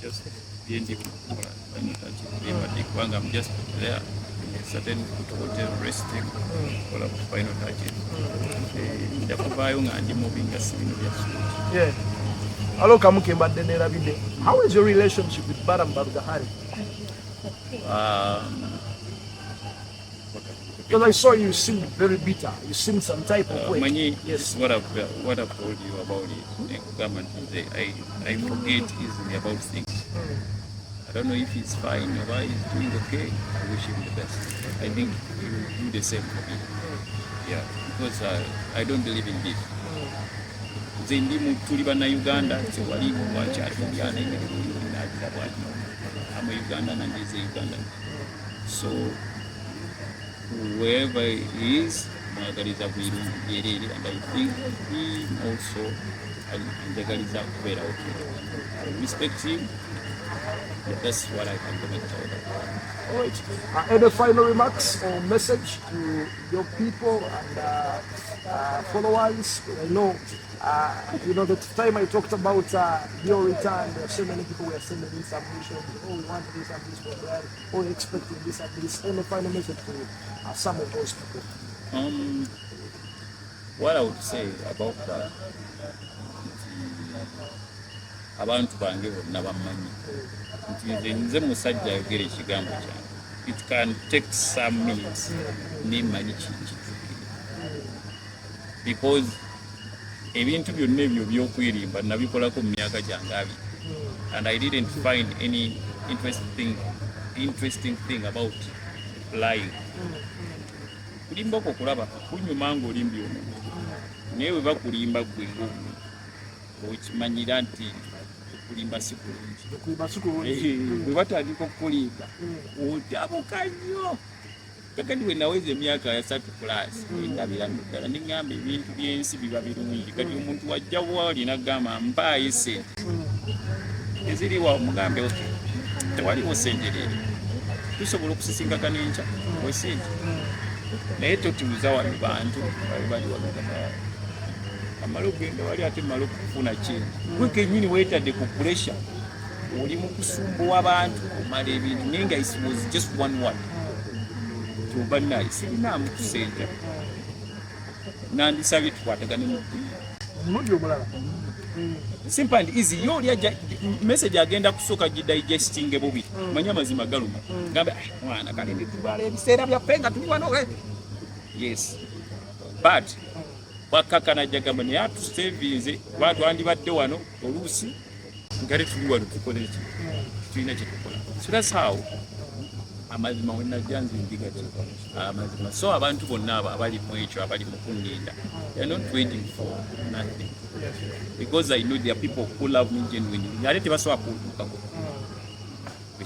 just BND final I'm just there certain hotel resting for the final touches. Yeah. Hello, Kamukemba Denerabide. How is your relationship with Baram Bargahari? Because I saw you seem very bitter. You seem some type of way. Yes. What I've told you about it, government, I forget easily about things. I don't know if he's fine or he's doing okay. I wish him the best. I think he will do the same for me. Yeah, because I don't believe in beef. Zendi mutuli bana Uganda tewali kuwacha aliana ile inaajira bwana. I'm a Ugandan and he's a Ugandan. So whoever he is, Margarita will be ready, and I think he also and Margarita very okay. I respect him. That's what I can comment on. All right. Any final remarks or message to your people and followers? I know, the time I talked about your return, there are so many people were sending in submissions. Oh, we want this and this for that. Oh, we're expecting this and this. Any final message to some of those people? What I would say about that, abantu bange bonna bamanyi nti nze musajja ayogera ekigambo kyange. It can take some minutes nemanyi kinkitukire because ebintu byonna ebyo by'okwerimba nabikolako mu myaka gyange abiri and I didn't find any interesting thing about lying. Kulimba okwo kulaba kunyuma ng'olimbi omuntu naye bwe bakulimba gwe okimanyira nti kulimba si kulungi. Bwe batandika okukulimba otabuka nnyo. Kakati bwe naweza emyaka ya 3 plus ndabira ddala ningamba ebintu by'ensi biba birungi. Kati omuntu wajja wali n'agamba mpaayo sente eziriwa mugambe okay tewaliwo senjerere tusobola okusisinkaka n'enkya wesente naye totuuza wano bantu bali wagenda amala ogenda wali ate mala okufuna kintu gwe kennyini weetadde ku pressure oli mu kusumbuwa abantu omala ebintu naye nga it was just one word toba naye sirinaamu kusente nandisabye tukwatagane mu Mudi omulala. Simple and easy. Yo message agenda kusooka digesting bubi. Manya mazima galuma. Ngambe mwana kale nditubale ebiseera bya penga tuli wano. Yes. But wakakana jagamba ne atu savings bantu andi badde wano oluusi ngale tuli wano tukole iki. Tulina kitukola. So that's how amazima wena janzi ndiga amazima. So abantu bonna abali mu ekyo abali mu kuninda. They are not waiting for nothing. Because I know there are people who love me genuinely. Nalete baswa kutukako.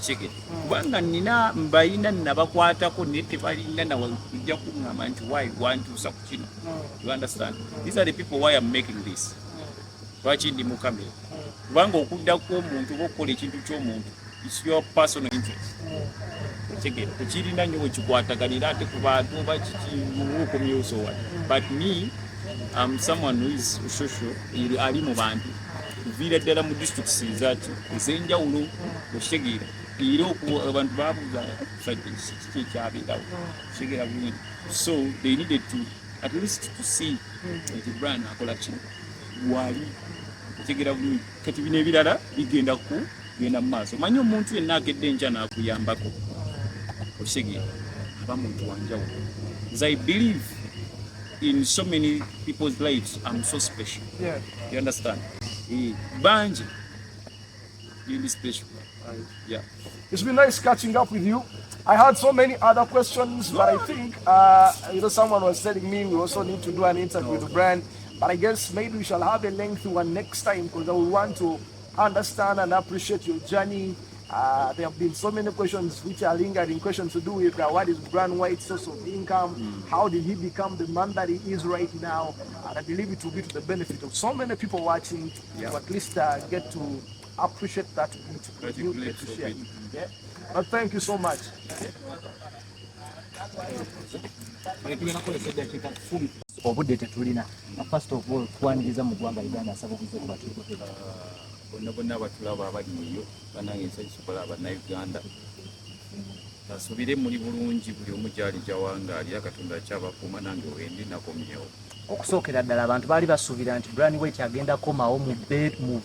Check it. Kubanga nina mbayina nabakwatako nete balinda na kujja kungamba nti why want to sakukino. You understand? These are the people why I'm making this. Lwaki ndi mukambe. Kubanga okudda ko omuntu okukola ekintu ky'omuntu. It's your personal interest. Check it. Ekirina nnyo ekikwataganira ate ku bantu oba kiki kumyoso wa. But me I'm someone who is social, ali mu bantu. Vira ddala mu districts zati ezenjawulo oshegira. Iro ku abantu babuza fadisi kikyabirawo. Shegera bulungi. So they needed to at least to see the brand akola ki. Wali shegera bulungi. Kati bine ebirala bigenda genda mu maaso. Manyi omuntu yenna akedde nja n'akuyambako. Oshegira abamuntu wanjawulo. As I believe in so many people's lives, I'm so special. Yeah. You understand? Banji, really special. Yeah. It's been nice catching up with you. I had so many other questions, but I think someone was telling me we also need to do an interview with the brand. But I guess maybe we shall have a lengthy one next time because I would want to understand and appreciate your journey. There have been so many questions which are lingering questions to do with what is Brand White's source of income, how did he become the man that he is right now, and I believe it will be to the benefit of so many people watching to at least get to appreciate that you get to share. Yeah? But thank you so much. Obudde tetulina. First of all, twaniriza mu ggwanga Uganda asaba okuze ku batuuko. bonna batulaba abali eyo banange nsakikola Abannayuganda basubire muri bulungi buli omu gyali gyawangaalira Katonda akyabakuuma nange wendi nakomyewo. Okusookera ddala abantu baali basuubira nti Brian White agenda komawo mu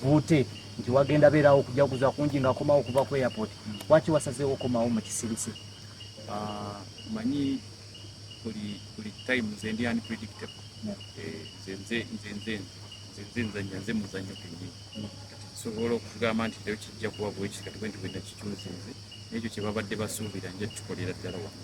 Vuute nti wagenda beerawo okujaguza kungi ng'akomawo okuva ku airport. Lwaki wasazeewo komawo mu kisirise? Manyi buli time nze ndi unpredictable. Nze nzanya nze muzannyo kennyini. Sobola okugamba nti leo kijja kuba bweki kati bwe ndigenda kikyuze nze n'ekyo kye babadde basuubira nja tukolera ddala wano.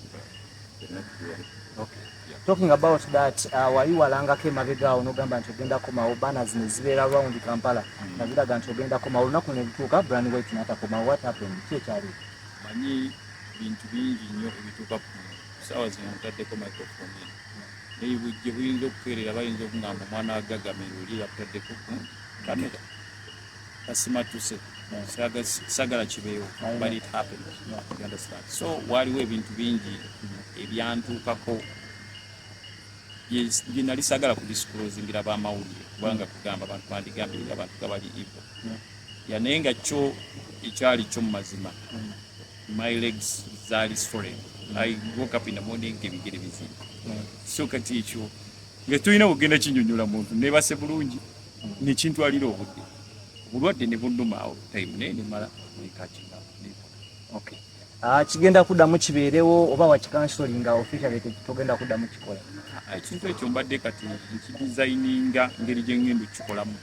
Okay. Yeah. Talking about that, wali walangako emabega awo n'ogamba nti ogenda komawo, banners ne zibeera round Kampala nga ziraga nti ogenda komawo, olunaku ne lutuuka Brian White n'atakomawo. What happened? Ki ekyali? Manyi bintu bingi nnyo ebituuka ku ssaawa zino mutaddeko microphone naye bujje buyinza okukeerera bayinza okungamba omwana wa Gagamero oli bakutaddeko ku kamera kasimatuse sagala kibeewo but it happened. You understand? So waliwo ebintu bingi ebyantuukako bye nali sagala kudisclosingira b'amawulire kubanga kugamba abantu bandigambirira abantu gabali evil naye nga kyo ekyali kyo mu mazima. My legs zaali swollen. I woke up in the morning ebigere bizimba. So kati ekyo nga tulina kugenda kinyonyola muntu neebase bulungi nekintwalira obudde obulwadde ne bunnumaawo time naye nemala nekakinga. Okay. Kigenda kuddamu kibeerewo oba wakikansolinga officially togenda kuddamu kikola? Ekintu ekyo mbadde kati nkidesigninga ngeri gye ngenda okikolamu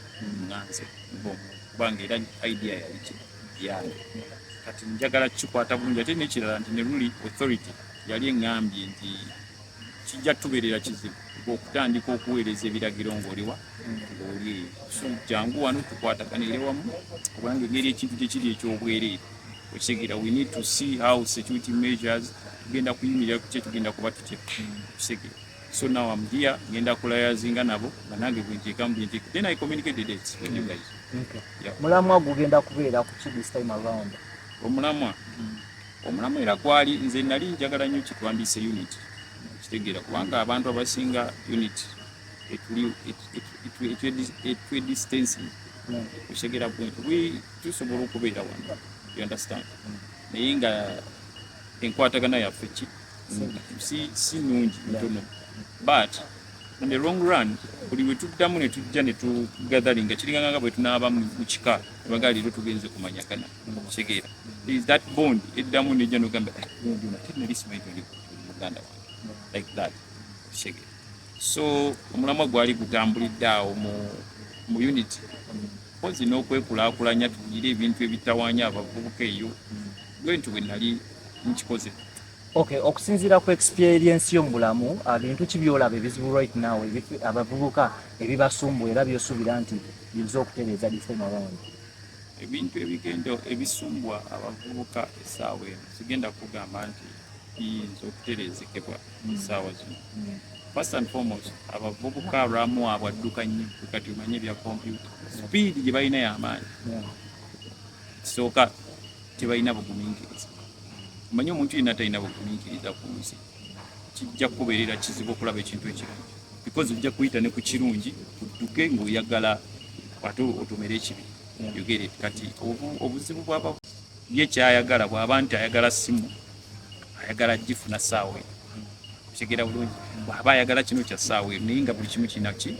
nganze kubanga era idea yali yange kati njagala kikwata bulungi ate n'ekirala nti ne Ruli Authority yali eŋŋambye nti kijja tubeerera kizibu okutandika okuweereza ebiragiro ng'oliwa ng'oli eyo. So jangu wano tukwataganire wamu kubanga engeri ekintu gye kiri eky'obwereere okitegeera. We need to see how security measures tugenda kuyimirira ku kye tugenda kuba tutya okitegeera. So now I'm here ngenda kulayazinga nabo banange bwenteekamu byenteeka. Then I communicated it with you guys. Okay. Yeah. Mulamwa gugenda kubeera ku ki this time around? Omulamwa era kwali nze nali njagala nnyo kitwandiise unit kitegeera kubanga abantu abasinga unit etwedistancing kitegeera tusobola okubeera wano. You understand? Naye nga enkwatagana yaffe si nungi ntono but in the long run buli we tuddamu ne tujja ne tugatharinga kiringanga bwe tunaaba mu kika ebaga leero tugenze kumanyagana kitegeera. There is that bond eddamu nejja nogamba Uganda like that kitegeera. So omulamwa gwali gutambulidde awo mu unity pozi n'okwekulaakulanya tugire ebintu ebitawaanya abavubuka eyo bwentu bwe nali nkikoze. Okay, okusinziira ku experience yo mu bulamu bintu ki byolaba ebizibu right now abavubuka ebibasumbu era byosuubira nti biza okutereeza this time around? Ebintu ebisumbwa abavubuka essaawa eno sigenda kugamba nti biyinza okutereezekebwa essaawa zino. First and foremost abavubuka abamu abadduka nnyo kati omanye ebya computer speed gye balina y'amaanyi kisooka tebalina bugumiikiriza. Omanyi omuntu yenna talina bugumiikiriza ku nsi kijja kukubeerera kizibu okulaba ekintu ekirungi because ojja kuyita ne ku kirungi kudduke ng'oyagala ate otomere ekibi. Yogere kati obuzibu bwaba yekyayagala bw'aba nti ayagala simu ayagala gifuna ssaawa kitegeera bulungi bw'aba ayagala kino kya ssaawa eno naye nga buli kimu kirina ki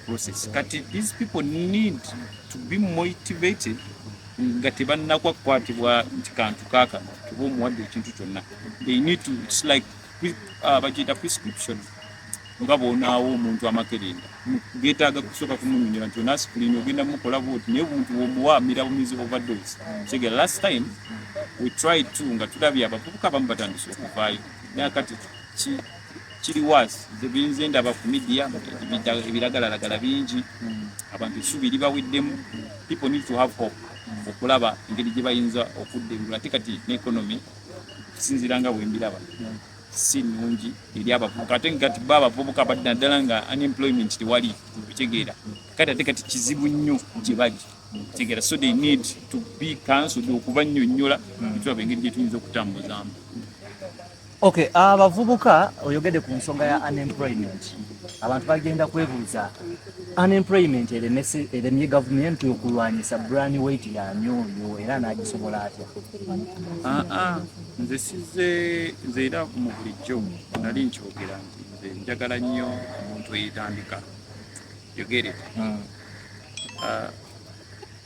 process. Kati these people need to be motivated nga tebannakwakwatibwa nti kantu kaakano tuba omuwadde ekintu kyonna. They need to, it's like bagiyita prescription nga boonaawo omuntu amakerenda geetaaga kusooka kumunyonyola nti onasikulini ogenda mukola booti naye omuntu womuwaamira bumizi overdose kitegeera. Last time we tried to nga tulabye abavubuka abamu batandise okuvaayo naye kati kiri waasi zebiyinza ndaba ku media ebiragalalagala bingi abantu essuubi libaweddemu. People need to have hope okulaba engeri gye bayinza okuddengula ate kati n'economy okusinziira nga bwembiraba si nnungi eri abavubuka ate ngati bo abavubuka badde naddala nga unemployment tewali okitegeera kati ate kati kizibu nnyo gye bali kitegeera. So they need to be cancelled okubannyonnyola netulaba engeri gye tuyinza okutambuzaamu. Okay, abavubuka oyogedde ku nsonga ya unemployment abantu bagenda kwebuuza unemployment eremye gavumenti okulwanyisa Brian White y'anyoyo era n'agisobola atya? Nze era mu bulijjo nali nkyogera nti nze njagala nnyo omuntu eyetandika yogere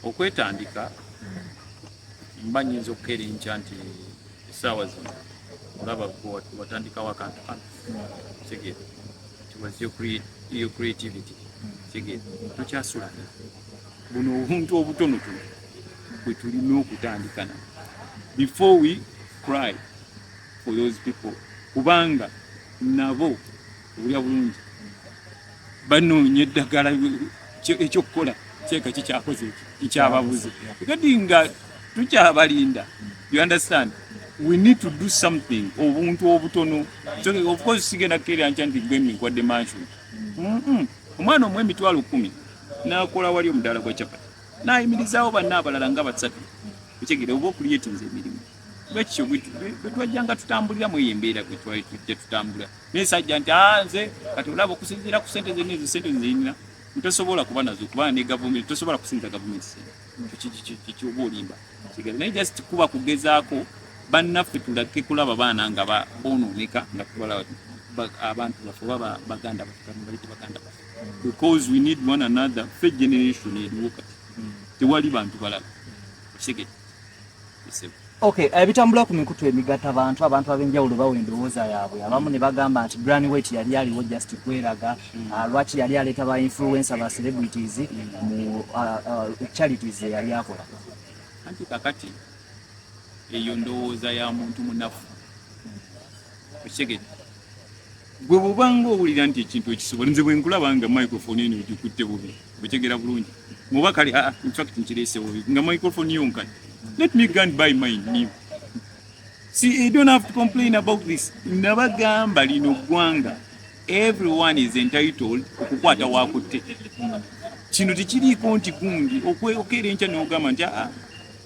okwetandika mba nyinza okukerenca nti essaawa zino olaba watandikawo akantu kano kigere it was your creativity kigere tokyasula buno obuntu obutonotono bwe tulina okutandikana before we cry for those people kubanga nabo obulya bulungi banoonya eddagala ekyokukola kyeka kikyakoze ekyababuze kati nga tukyabalinda. You understand? We need to do something obuntu obutono. So of course sigenda kera nti gwemi kwa dimension omwana omwe emitwalo 10 nakola wali omudala gwa chapati nayimirizaawo banna abalala nga basatu ekigere oba okuliyetinza emirimu bekyo twajjanga tutambulira mu embeera gwe twali tujja tutambula nesajja nti nze kati olaba okusinziira ku sente zenezo sente zirina ntosobola kuba nazo kuba ne gavumenti tosobola kusinza gavumenti sente kyoba olimba kigere naye just kuba kugezaako bannaffe tulake kulaba baana nga bonooneka nga tubalaba abantu baffe oba baganda baffe baganda baffe because we need one another. Fifth generation eduuka tewali bantu balala kigere. Okay, ebitambula ku mikutu emigatta abantu ab'enjawulo bawa endowooza yaabwe. Abamu ne bagamba nti Brian White yali aliwo just kweraga lwaki yali aleeta ba influencer ba celebrities mu charities yali akola. Anti kakati eyo ndowooza ya muntu munafu kigere gwe bw'obanga owulira nti ekintu ekisobola nze bwe nkulaba nga microphone eno egikutte bubi bwekigera bulungi muba kale in fact nkireese bubi nga microphone yonkani. Let me go and buy mine new. See, you don't have to complain about this. Nabagamba lino gwanga. Everyone is entitled okukwata wakutte. Kino tekiriiko nti gundi okerenca n'ogamba nti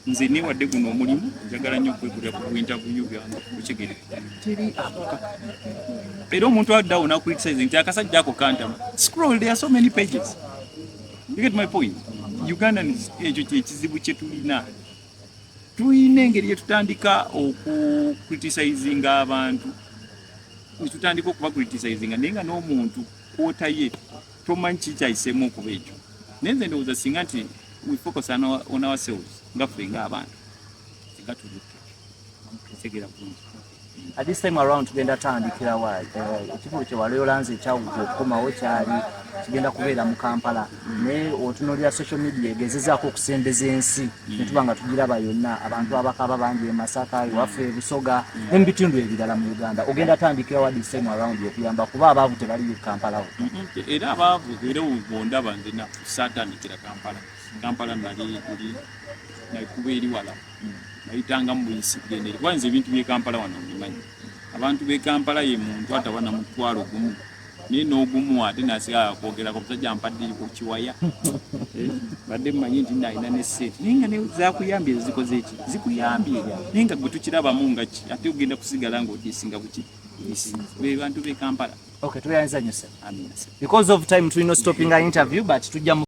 nze newadde guno omulimu njagala nnyo okwegulira ku interview byange kukigere. Era omuntu addawo n'akucriticize nti akasajja ako kantama. Scroll, there are so many pages. You get my point? Ugandans ekyo kyekizibu kye tulina. Tuyina engeri yetutandika okucriticizinga abantu netutandika okuba criticizinga naye nga n'omuntu kwota ye tomanyi kikyayiseemu okuba ekyo naye nze ndowooza singa nti we focus on ourselves nga ffe ng'abantu singa tegera bulungi. At this time around tugenda tandikira wa ekifo kye wali olanze ekyawuka okukomawo kyali kigenda kubeera mu Kampala naye otunuulira social media egezezaako okusembeza ensi netuba nga tugiraba yonna abantu abakaba bangi e Masaka ewaffe Busoga n'ebitundu ebirala mu Uganda ogenda tandikira wa this time around okuyamba kuba abaavu tebali mu Kampala era abaavu era bondaba nze saatandikira Kampala nali nakuba eri wala nayitanga mu buyisi bw'endere kuba nze ebintu by'e Kampala wano mbimanyi abantu b'e Kampala ye muntu atabana mu mutwalo gumu naye n'ogumu ate nasigala kwogerako musajja ampadde okukiwaya badde mmanyi nti nalina n'essente naye nga zakuyambye zikoze eki zikuyambye naye nga gwe tukirabamu nga ki ate ogenda kusigala ng'odiisinga buki be bantu b'e Kampala. Okay, tuyanza nnyo sir. Amina. Because of time tulina stopping our interview but tujja